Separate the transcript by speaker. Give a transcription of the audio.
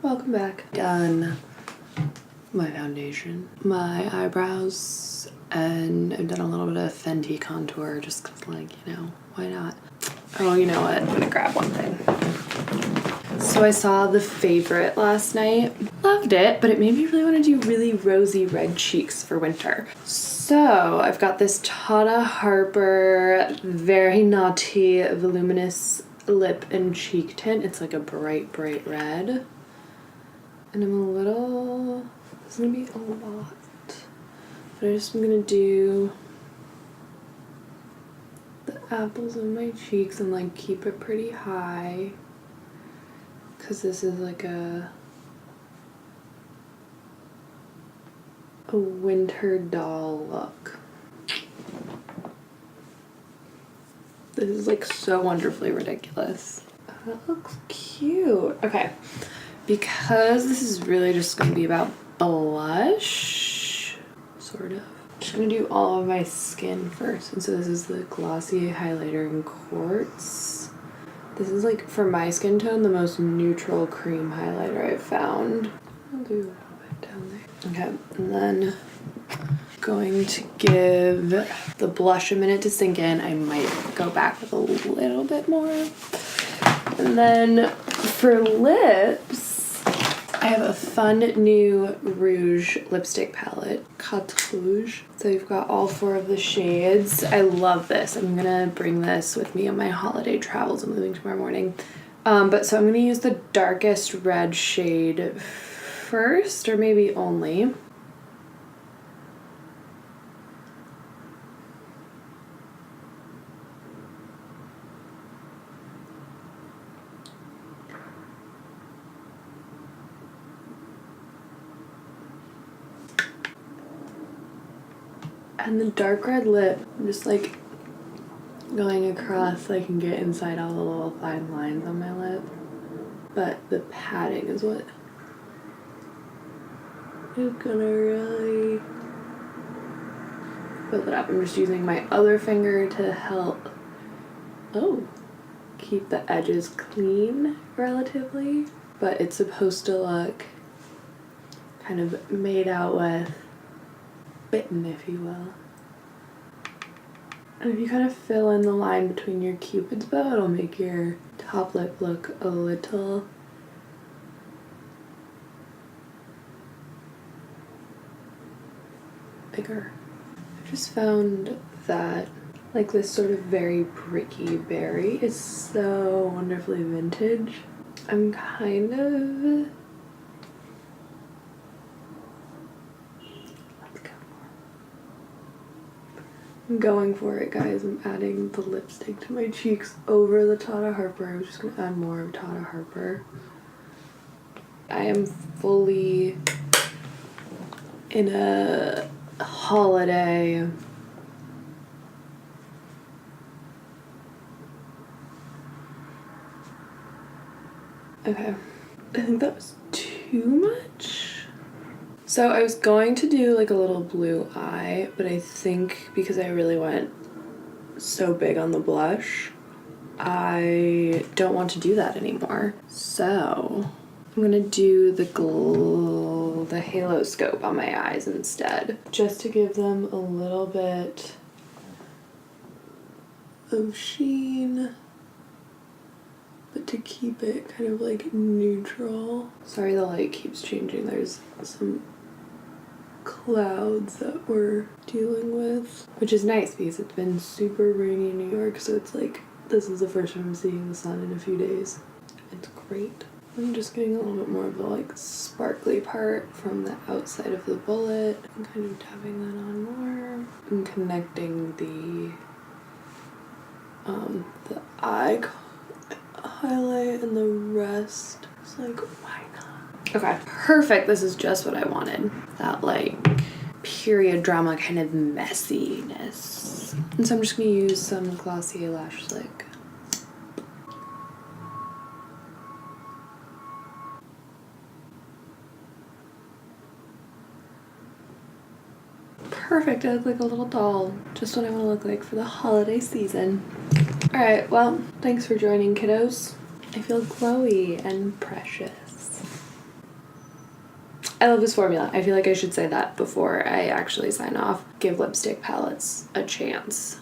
Speaker 1: welcome back. Done my foundation, my eyebrows, and I've done a little bit of Fenty contour just because, like, you know, why not? Oh, you know what? I'm gonna grab one thing. So I saw The Favorite last night. Loved it, but it made me really want to do really rosy red cheeks for winter. So I've got this Tata Harper Very Naughty Voluminous Lip and Cheek Tint. It's like a bright, bright red. And I'm a little, it's gonna be a lot. But I just am gonna do the apples of my cheeks and like keep it pretty high. Cause this is like a winter doll look. This is like so wonderfully ridiculous. That looks cute. Okay, because this is really just gonna be about blush, sort of. I'm just gonna do all of my skin first. And so this is the Glossier highlighter in Quartz. This is like, for my skin tone, the most neutral cream highlighter I've found. I'll do a little bit down there. Okay, and then going to give the blush a minute to sink in. I might go back with a little bit more. And then for lips, I have a fun new Rouge lipstick palette, Rouge. So you've got all 4 of the shades. I love this. I'm gonna bring this with me on my holiday travels. I'm leaving tomorrow morning. So I'm gonna use the darkest red shade first, or maybe only. And the dark red lip, I'm just like going across so I can get inside all the little fine lines on my lip. But the padding is what is gonna really build it up. I'm just using my other finger to help, keep the edges clean relatively. But it's supposed to look kind of made out with, bitten, if you will. And if you kind of fill in the line between your cupid's bow, it'll make your top lip look a little bigger. I just found that like this sort of very bricky berry is so wonderfully vintage. I'm kind of, I'm going for it, guys. I'm adding the lipstick to my cheeks over the Tata Harper. I'm just gonna add more of Tata Harper. I am fully in a holiday okay. I think that was too much. So I was going to do like a little blue eye, but I think because I really went so big on the blush, I don't want to do that anymore. So I'm gonna do the Haloscope on my eyes instead, just to give them a little bit of sheen, but to keep it kind of like neutral. Sorry the light keeps changing. There's some clouds that we're dealing with, which is nice because it's been super rainy in New York, so it's like this is the first time I'm seeing the sun in a few days. It's great. I'm just getting a little bit more of the like sparkly part from the outside of the bullet and kind of tapping that on more and connecting the eye highlight and the rest. It's like, why not? Okay, perfect. This is just what I wanted. That like period drama kind of messiness. And so I'm just gonna use some Glossier Lash Slick. Perfect. I look like a little doll. Just what I want to look like for the holiday season. Alright, well, thanks for joining, kiddos. I feel glowy and precious. I love this formula. I feel like I should say that before I actually sign off. Give lipstick palettes a chance.